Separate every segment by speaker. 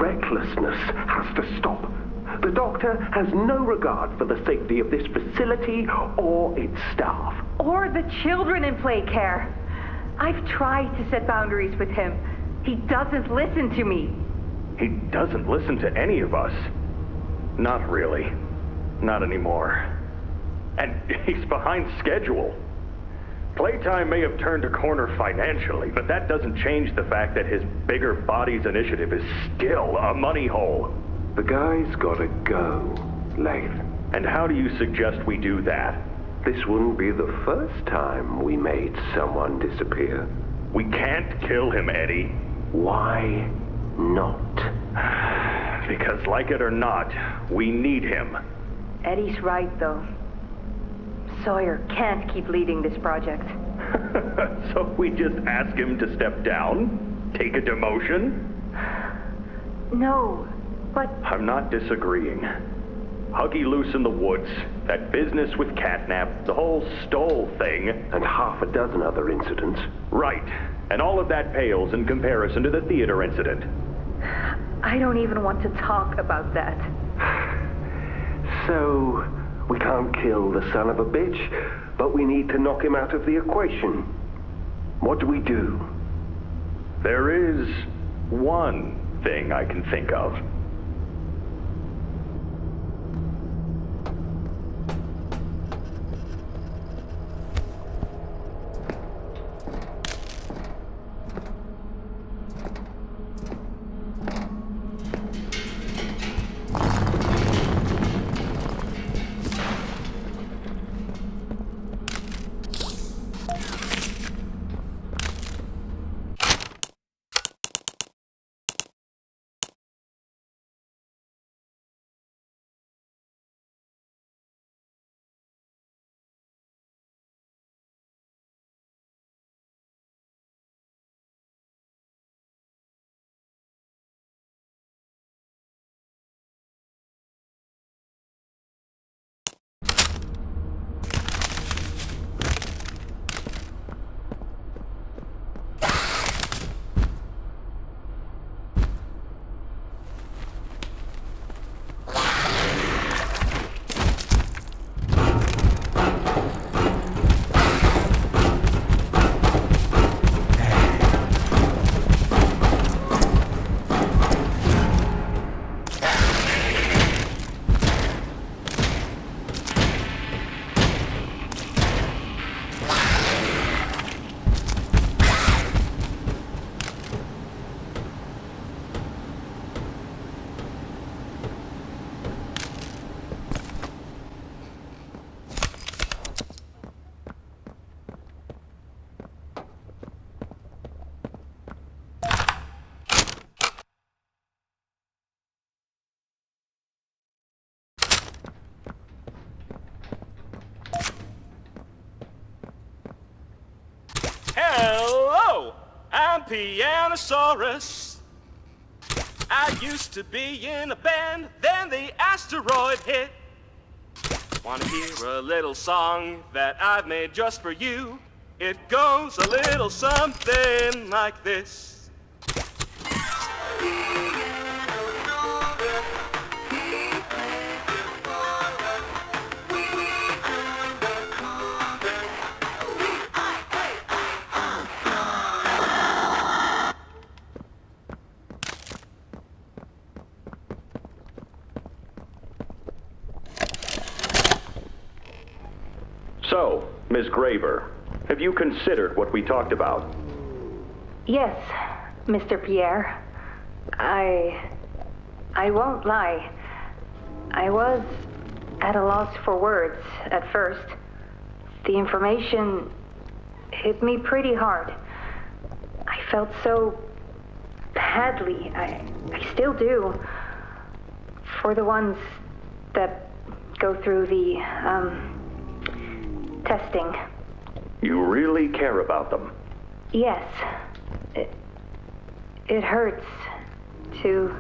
Speaker 1: recklessness has to stop. The doctor has no regard for the safety of this facility or its staff.
Speaker 2: Or the children in play care. I've tried to set boundaries with him. He doesn't listen to me.
Speaker 3: He doesn't listen to any of us. Not really. Not anymore. And he's behind schedule. Playtime may have turned a corner financially, but that doesn't change the fact that his Bigger Bodies initiative is still a money hole.
Speaker 1: The guy's gotta go, Lath.
Speaker 3: And how do you suggest we do that?
Speaker 1: This wouldn't be the first time we made someone disappear.
Speaker 3: We can't kill him, Eddie.
Speaker 1: Why not?
Speaker 3: Because like it or not, we need him.
Speaker 2: Eddie's right, though. Sawyer can't keep leading this project.
Speaker 3: So we just ask him to step down? Take a demotion?
Speaker 2: No, but...
Speaker 3: I'm not disagreeing. Huggy Loose in the Woods, that business with Catnap, the whole Stoll thing.
Speaker 1: And half a dozen other incidents.
Speaker 3: Right. And all of that pales in comparison to the theater incident.
Speaker 2: I don't even want to talk about that.
Speaker 1: So, we can't kill the son of a bitch, but we need to knock him out of the equation. What do we do?
Speaker 3: There is one thing I can think of.
Speaker 4: Hello, I'm Pianosaurus. I used to be in a band, then the asteroid hit. Wanna hear a little song that I've made just for you? It goes a little something like this.
Speaker 3: So, Ms. Graver, have you considered what we talked about?
Speaker 2: Yes, Mr. Pierre. I won't lie. I was at a loss for words at first. The information hit me pretty hard. I felt so badly. I still do. For the ones that go through the, testing.
Speaker 3: You really care about them?
Speaker 2: Yes. It hurts to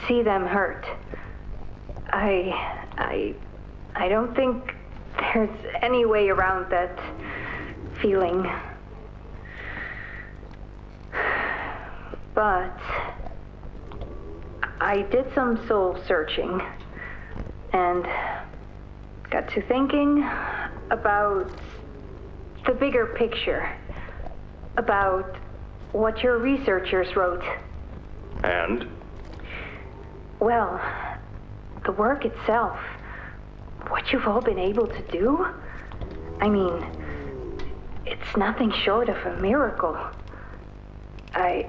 Speaker 2: see them hurt. I don't think there's any way around that feeling. But I did some soul searching and got to thinking about the bigger picture, about what your researchers wrote.
Speaker 3: And?
Speaker 2: Well, the work itself, what you've all been able to do, I mean, it's nothing short of a miracle. I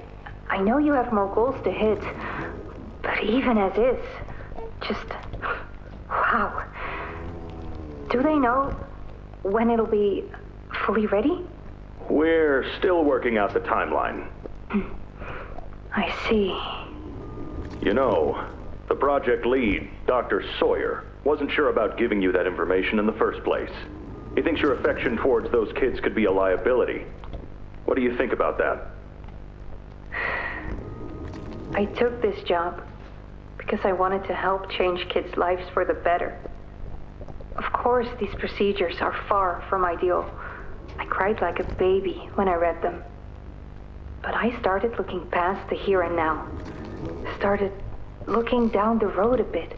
Speaker 2: know you have more goals to hit, but even as is, just, wow. Do they know when it'll be fully ready?
Speaker 3: We're still working out the timeline.
Speaker 2: I see.
Speaker 3: You know, the project lead, Dr. Sawyer, wasn't sure about giving you that information in the first place. He thinks your affection towards those kids could be a liability. What do you think about that?
Speaker 2: I took this job because I wanted to help change kids' lives for the better. Of course, these procedures are far from ideal. I cried like a baby when I read them. But I started looking past the here and now. Started looking down the road a bit.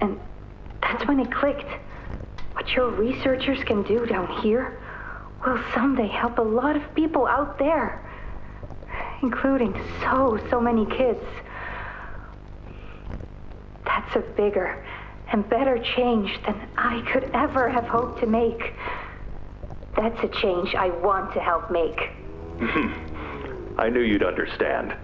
Speaker 2: And that's when it clicked. What your researchers can do down here will someday help a lot of people out there. Including so many kids. That's a bigger and better change than I could ever have hoped to make. That's a change I want to help make.
Speaker 3: I knew you'd understand.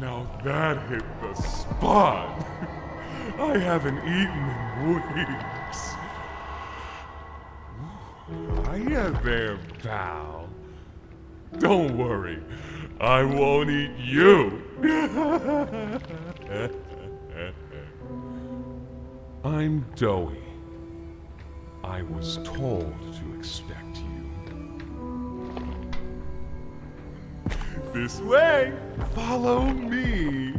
Speaker 5: Now that hit the spot. I haven't eaten in weeks. Hiya there, pal. Don't worry, I won't eat you. I'm Doughy. I was told to expect you. This way! Follow me!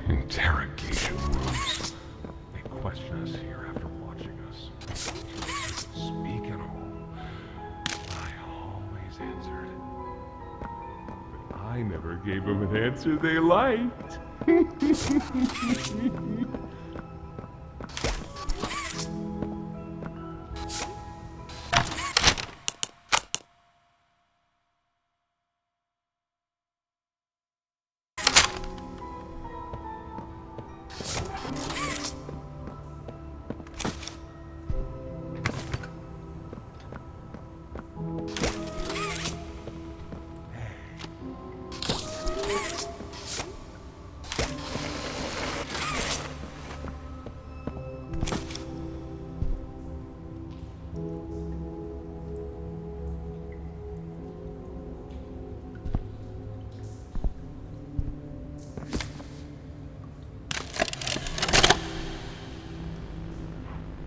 Speaker 5: Interrogation rooms. They question us here after watching us. Speak at all. I always answered. But I never gave them an answer they liked.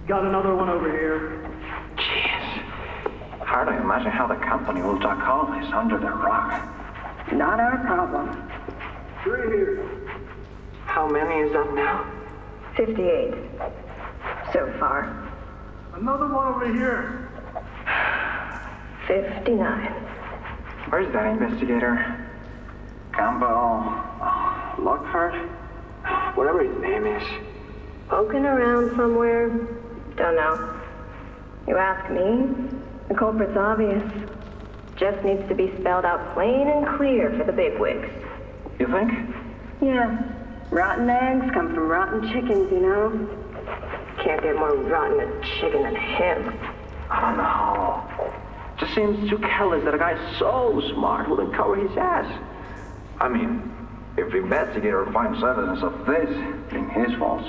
Speaker 1: Got another one over here.
Speaker 6: Jeez. Hard to imagine how the company will duck all this under the rock.
Speaker 2: Not our problem.
Speaker 1: 3 here.
Speaker 6: How many is that now?
Speaker 2: 58. So far.
Speaker 1: Another one over here.
Speaker 2: 59.
Speaker 6: Where's that investigator? Campbell. Lockhart? Whatever his name is.
Speaker 7: Poking around somewhere? Don't know. You ask me, the culprit's obvious. Just needs to be spelled out plain and clear for the bigwigs.
Speaker 6: You think?
Speaker 7: Yeah. Rotten eggs come from rotten chickens, you know? Can't get more rotten a chicken than him.
Speaker 6: I don't know. Just seems too careless that a guy so smart wouldn't cover his ass. I mean, if the investigator finds evidence of this being his fault.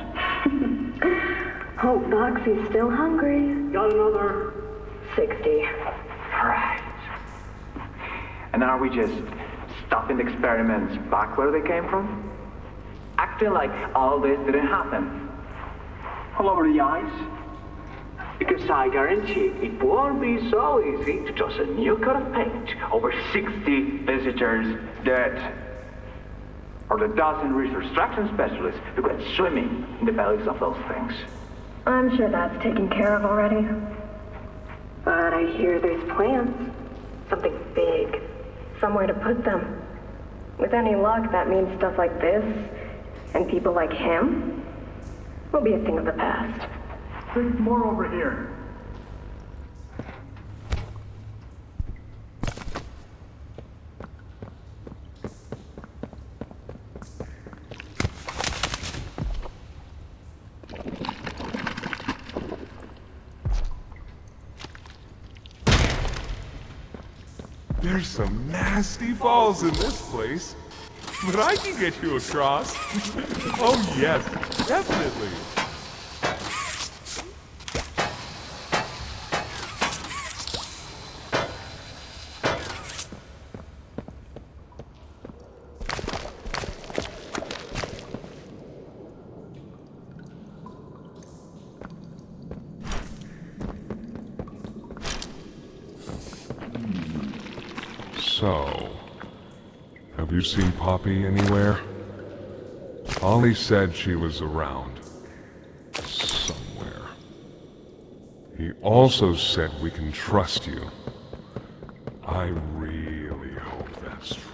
Speaker 7: Hope Foxy's still hungry.
Speaker 6: Got another
Speaker 7: 60.
Speaker 6: Right. And are we just stopping the experiments back where they came from? Acting like all this didn't happen. All over the ice? Because I guarantee it won't be so easy to toss a new coat of paint over 60 visitors dead. Or the dozen research extraction specialists who went swimming in the bellies of those things.
Speaker 7: I'm sure that's taken care of already. But I hear there's plans. Something big. Somewhere to put them. With any luck, that means stuff like this, and people like him, will be a thing of the past.
Speaker 6: There's more over here.
Speaker 5: There's some nasty falls in this place. But I can get you across. Oh yes, definitely. So, have you seen Poppy anywhere? Ollie said she was around. Somewhere. He also said we can trust you. I really hope that's true.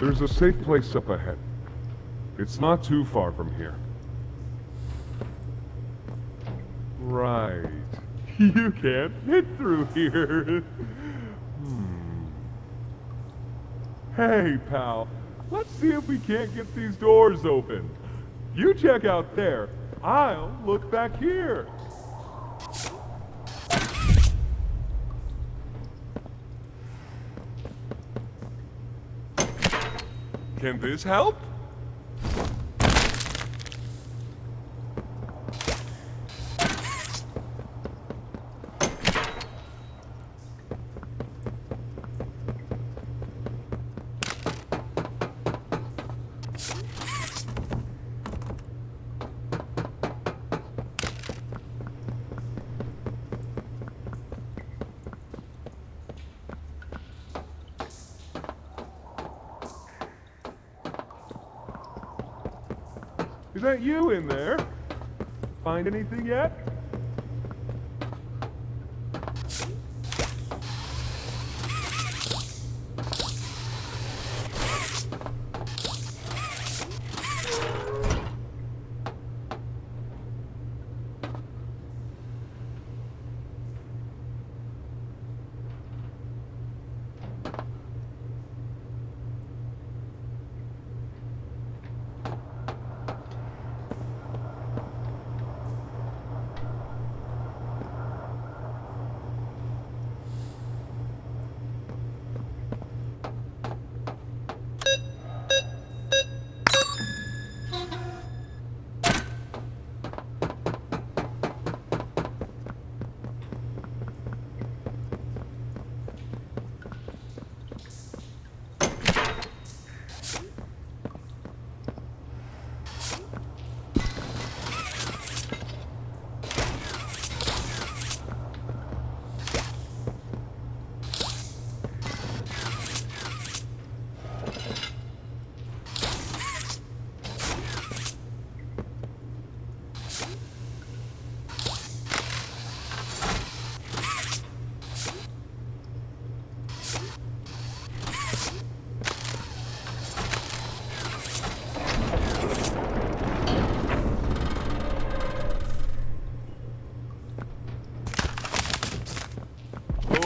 Speaker 5: There's a safe place up ahead. It's not too far from here. Right. You can't fit through here. Hey, pal. Let's see if we can't get these doors open. You check out there. I'll look back here. Can this help? Is that you in there? Find anything yet?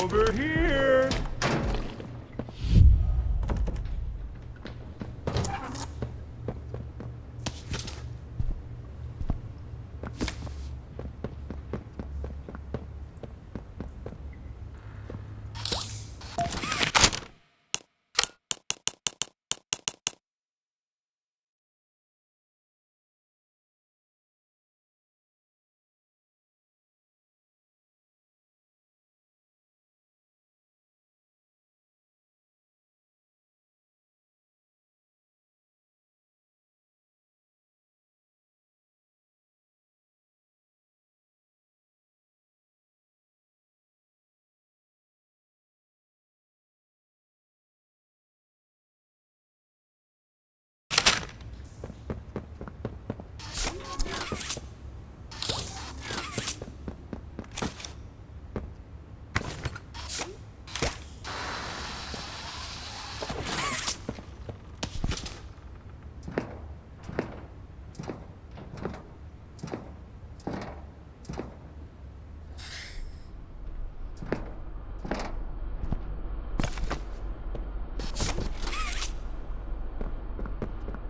Speaker 5: Over here!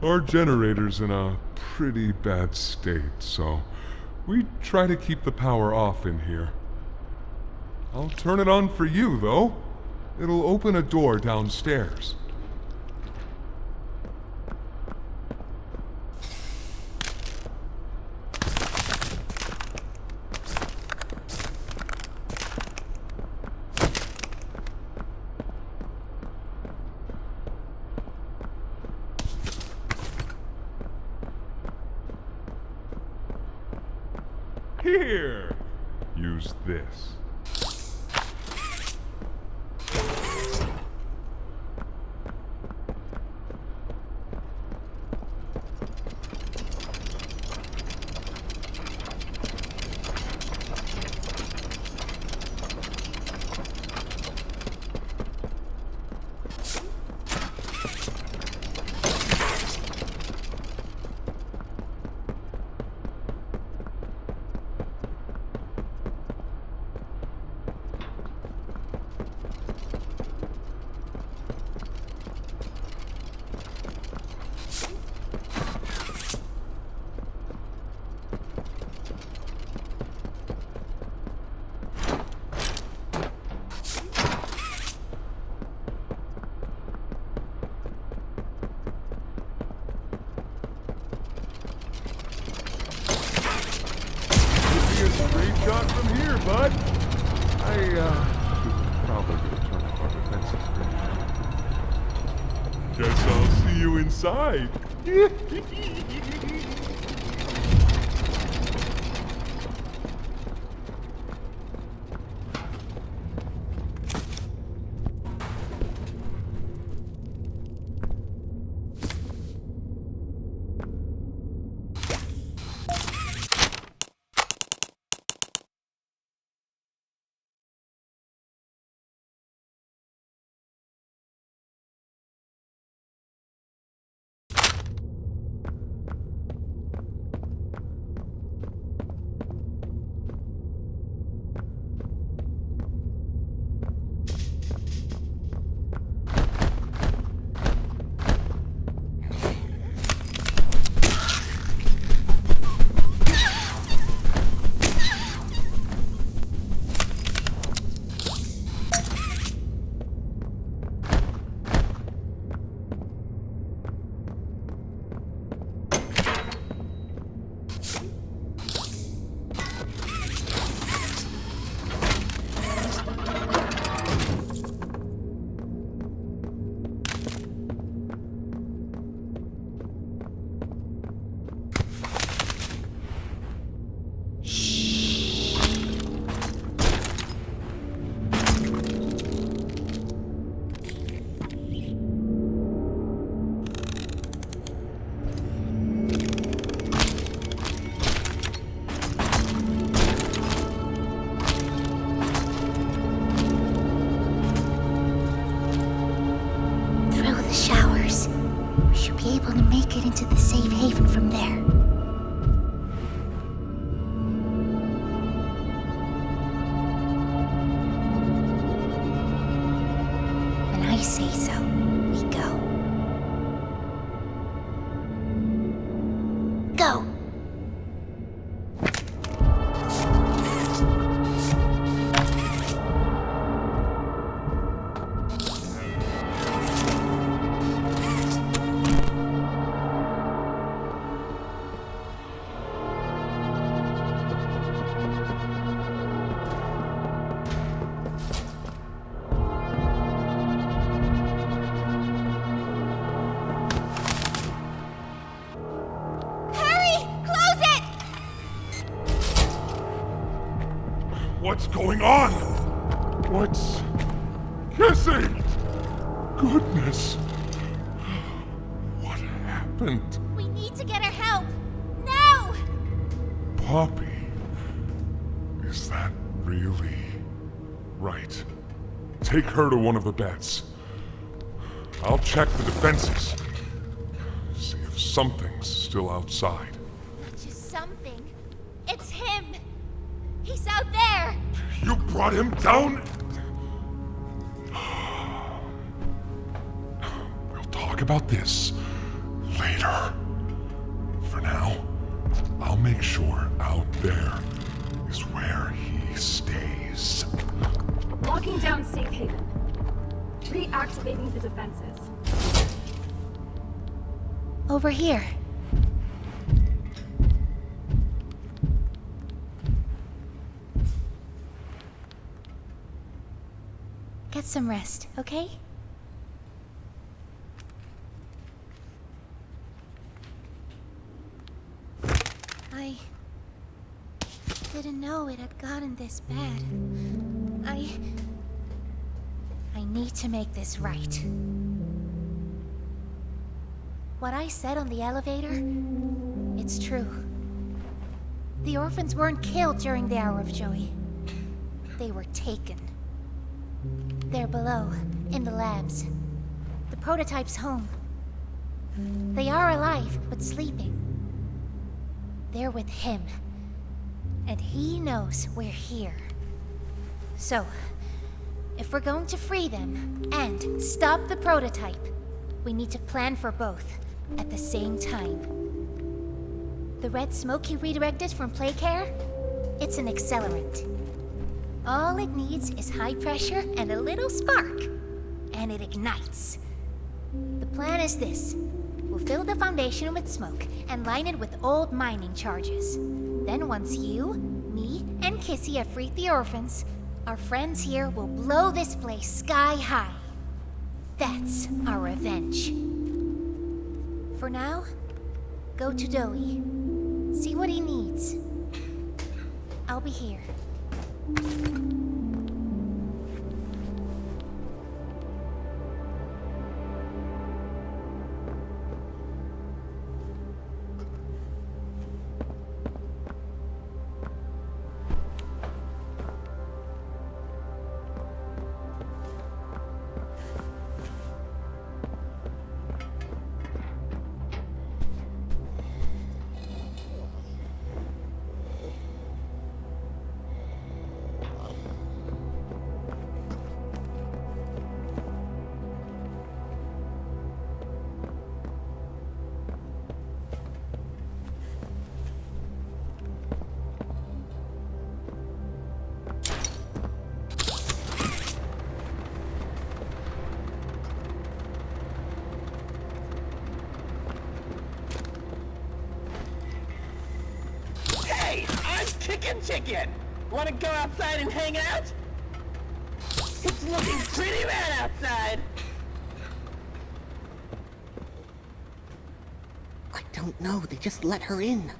Speaker 5: Our generator's in a pretty bad state, so we try to keep the power off in here. I'll turn it on for you, though. It'll open a door downstairs. Here! Use this. Shot from here, bud. Probably gonna turn off our defenses pretty soon. Guess I'll see you inside.
Speaker 8: Into the safe haven from there. I say so, we go. Go!
Speaker 5: What's going on? What's kissing? Goodness. What happened?
Speaker 8: We need to get her help! Now!
Speaker 5: Poppy. Is that really right? Take her to one of the beds. I'll check the defenses. See if something's still outside.
Speaker 8: Not just something. It's him! He's out there!
Speaker 5: You brought him down? We'll talk about this later. For now, I'll make sure out there is where he stays.
Speaker 7: Locking down safe haven. Reactivating the defenses.
Speaker 8: Over here. Get some rest, okay? I didn't know it had gotten this bad. I need to make this right. What I said on the elevator, it's true. The orphans weren't killed during the Hour of Joy. They were taken. They're below, in the labs. The prototype's home. They are alive, but sleeping. They're with him. And he knows we're here. So, if we're going to free them and stop the prototype, we need to plan for both at the same time. The red smoke he redirected from Playcare? It's an accelerant. All it needs is high pressure and a little spark, and it ignites. The plan is this. We'll fill the foundation with smoke and line it with old mining charges. Then once you, me, and Kissy have freed the orphans, our friends here will blow this place sky high. That's our revenge. For now, go to Doey. See what he needs. I'll be here.
Speaker 9: Chicken! Wanna go outside and hang out? It's looking pretty rad outside!
Speaker 10: I don't know, they just let her in.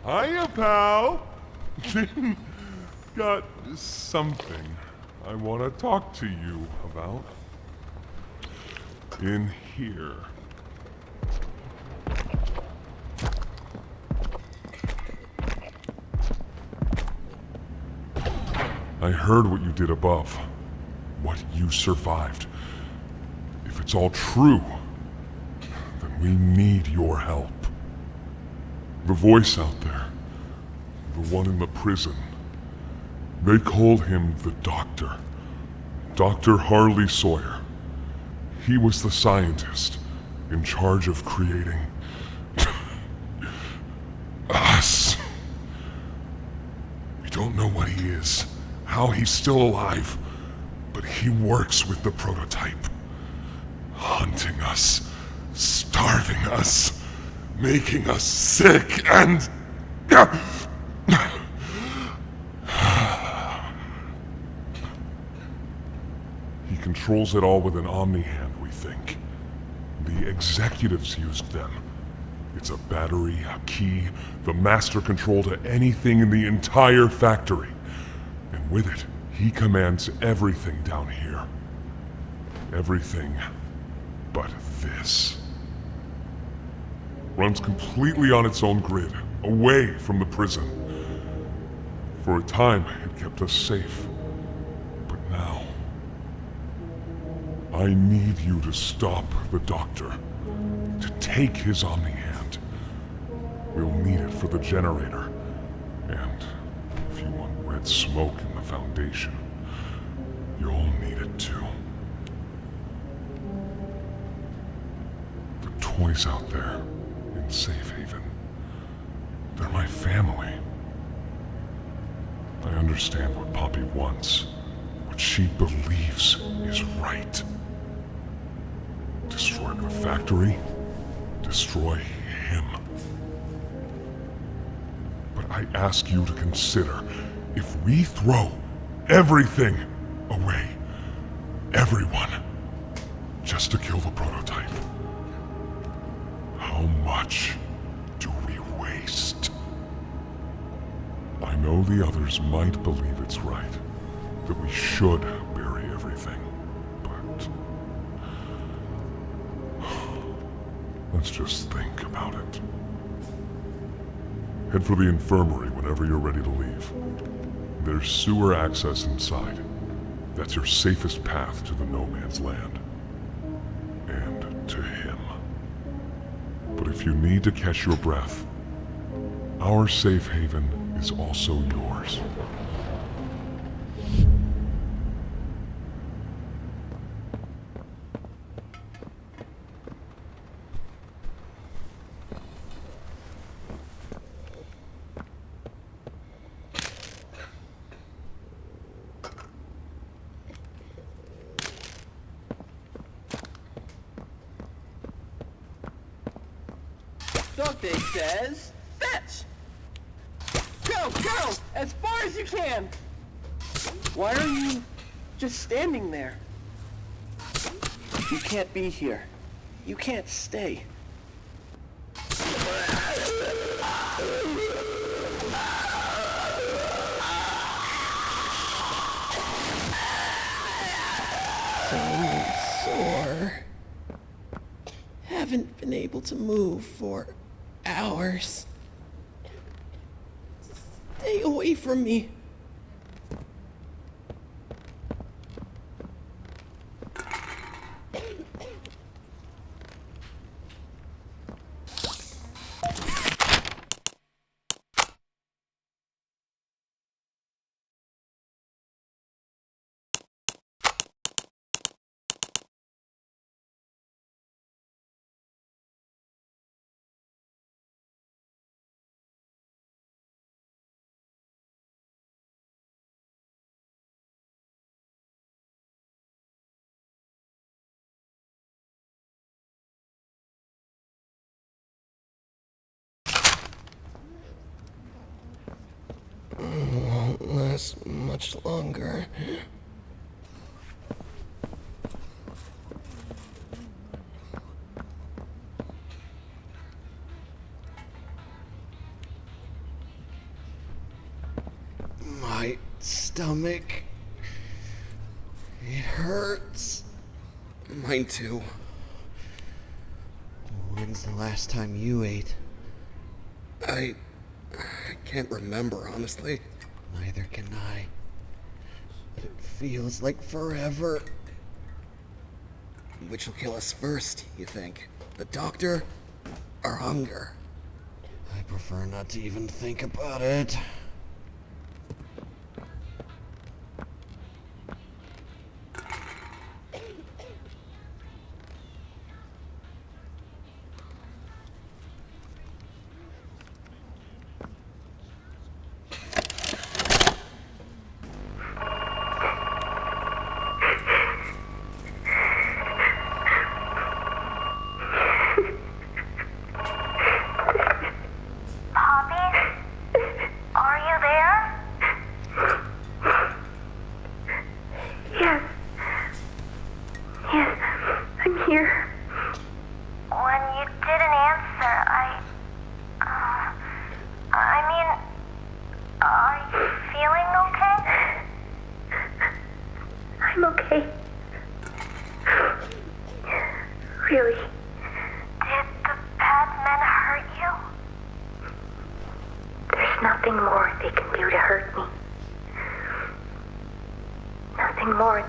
Speaker 5: Hiya, pal! Got something I want to talk to you about. In here. I heard what you did above. What you survived. If it's all true, then we need your help. The voice out there, the one in the prison, they called him the Doctor. Dr. Harley Sawyer. He was the scientist in charge of creating us. We don't know what he is, how he's still alive, but he works with the prototype. Hunting us, starving us, making us sick, and... He controls it all with an Omni-Hand, we think. The executives used them. It's a battery, a key, the master control to anything in the entire factory. And with it, he commands everything down here. Everything but this. Runs completely on its own grid, away from the prison. For a time, it kept us safe. But now... I need you to stop the Doctor. To take his Omni-Hand. We'll need it for the generator. And if you want red smoke in the Foundation, you'll need it too. The toys out there in Safe Haven, they're my family. I understand what Poppy wants, what she believes is right. Destroy the factory, destroy him. But I ask you to consider, if we throw everything away, everyone, just to kill the prototype, how much do we waste? I know the others might believe it's right, that we should bury everything, but... let's just think about it. Head for the infirmary whenever you're ready to leave. There's sewer access inside. That's your safest path to the No Man's Land. And to him. But if you need to catch your breath, our safe haven is also yours.
Speaker 9: Doctor says, fetch! Go, go! As far as you can! Why are you just standing there? You can't be here. You can't stay.
Speaker 10: So sore. Haven't been able to move for hours. Stay away from me. Won't last much longer. stomach. It hurts. Mine too. When's the last time you ate? I can't remember, honestly. Neither can I. It feels like forever. Which will kill us first, you think? The doctor or hunger? I prefer not to even think about it.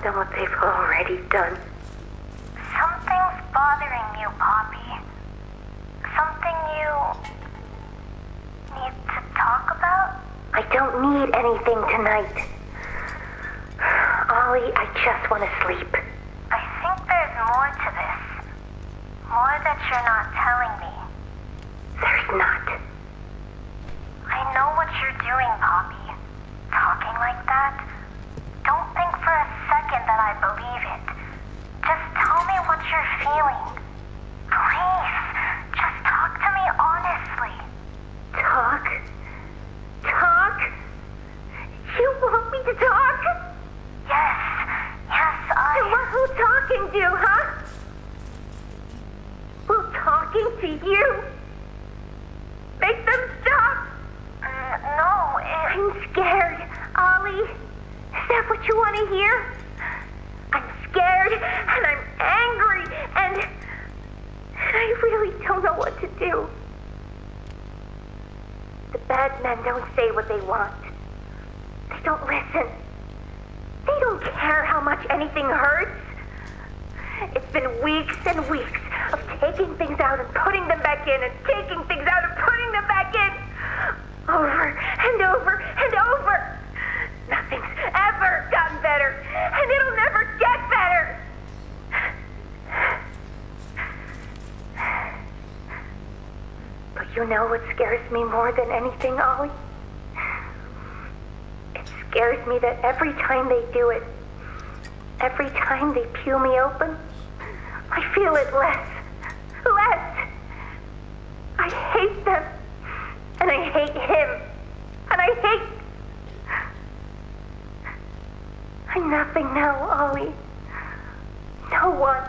Speaker 2: Than what they've already done.
Speaker 11: Something's bothering you, Poppy. Something you need to talk about?
Speaker 2: I don't need anything tonight. Ollie, I just want to sleep.
Speaker 11: I think there's more to this. More that you're not telling me.
Speaker 2: There's not.
Speaker 11: I know what you're doing, Poppy. Talking like that. Don't think for a second that I believe it. Just tell me what you're feeling. Please, just talk to me honestly.
Speaker 2: Talk? Talk? You want me to talk?
Speaker 11: Yes, I...
Speaker 2: Who's talking to, huh? Will talking to you make them stop?
Speaker 11: No,
Speaker 2: I'm scared, Ollie. Is that what you want to hear? I'm scared, and I'm angry, and I really don't know what to do. The bad men don't say what they want. They don't listen. They don't care how much anything hurts. It's been weeks and weeks of taking things out and putting them back in, and taking things out and putting them back in. Over and over and over. Nothing's ever gotten better, and it'll never get better. But you know what scares me more than anything, Ollie? It scares me that every time they do it, every time they peel me open, I feel it less. Less. I hate them, and I hate him, and I hate... I'm nothing now, Ollie. No one.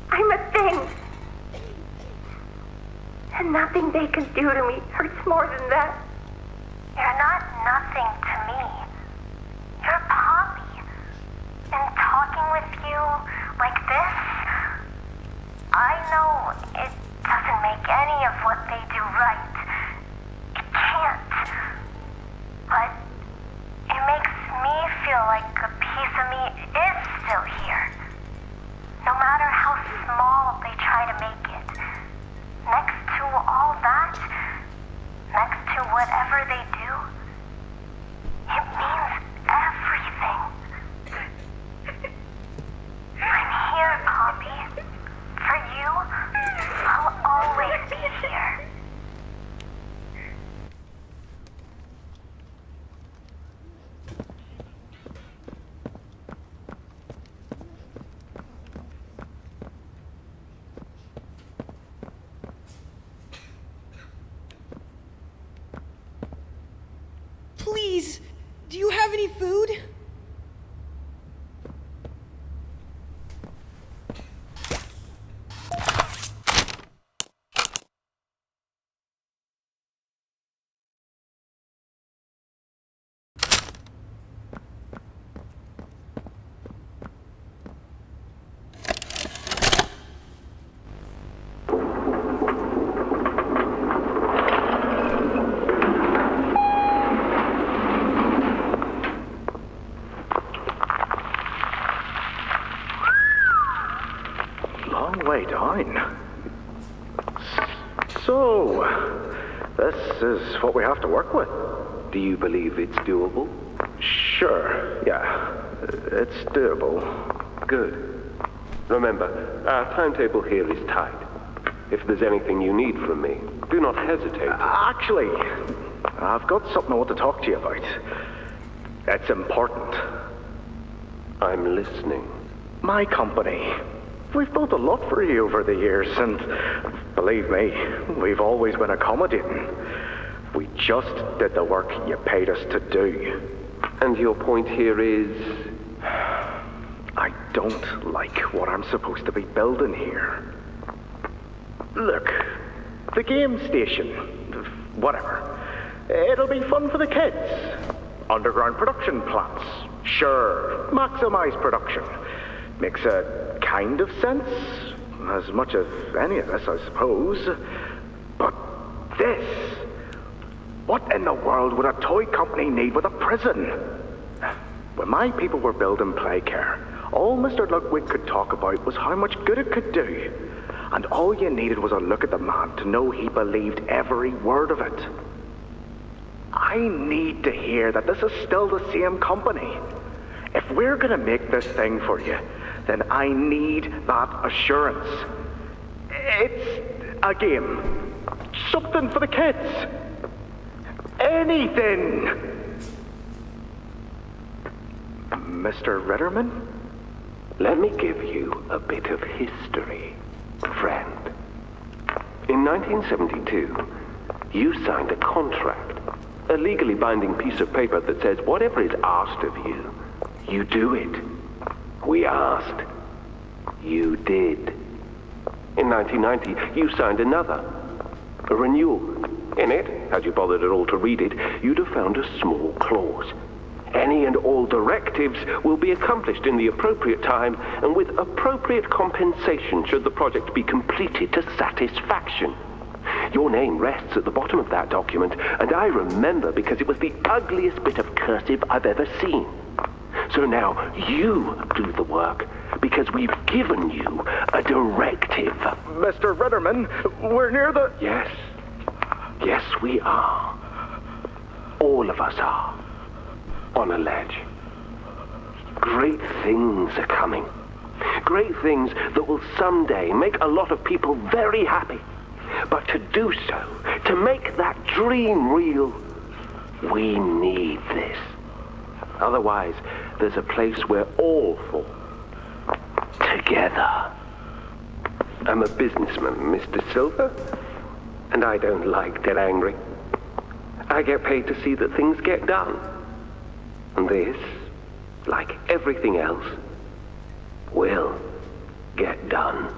Speaker 2: I'm a thing. And nothing they can do to me hurts more than that.
Speaker 11: You're not nothing to me. You're Poppy. And talking with you like this, I know it doesn't make any of what they do right. It can't. But it makes me feel like a piece of me is still here. No matter how small they try to make it. Next to all that, next to whatever they do, it means everything. I'm here, Poppy. For you, I'll always be here.
Speaker 10: Please, do you have any food?
Speaker 12: Playtime. So, this is what we have to work with.
Speaker 1: Do you believe it's doable?
Speaker 12: Sure, yeah. It's doable.
Speaker 1: Good. Remember, our timetable here is tight. If there's anything you need from me, do not hesitate.
Speaker 12: Actually, I've got something I want to talk to you about. It's important.
Speaker 1: I'm listening.
Speaker 12: My company. We've built a lot for you over the years, and believe me, we've always been accommodating. We just did the work you paid us to do.
Speaker 1: And your point here is?
Speaker 12: I don't like what I'm supposed to be building here. Look, the game station, whatever. It'll be fun for the kids. Underground production plants. Sure, maximize production. Makes a kind of sense. As much as any of this, I suppose. But this... What in the world would a toy company need with a prison? When my people were building Playcare, all Mr. Ludwig could talk about was how much good it could do. And all you needed was a look at the man to know he believed every word of it. I need to hear that this is still the same company. If we're gonna make this thing for you, then I need that assurance. It's a game. Something for the kids. Anything! Mr. Ritterman?
Speaker 1: Let me give you a bit of history, friend. In 1972, you signed a contract, a legally binding piece of paper that says whatever is asked of you, you do it. We asked. You did. In 1990, you signed another, a renewal. In it, had you bothered at all to read it, you'd have found a small clause. Any and all directives will be accomplished in the appropriate time and with appropriate compensation should the project be completed to satisfaction. Your name rests at the bottom of that document, and I remember because it was the ugliest bit of cursive I've ever seen. So now you do the work, because we've given you a directive.
Speaker 12: Mr. Ritterman, we're near the...
Speaker 1: Yes. Yes, we are. All of us are. On a ledge. Great things are coming. Great things that will someday make a lot of people very happy. But to do so, to make that dream real, we need this. Otherwise, there's a place we're all for. Together. I'm a businessman, Mr. Silver, and I don't like get angry. I get paid to see that things get done. And this, like everything else, will get done.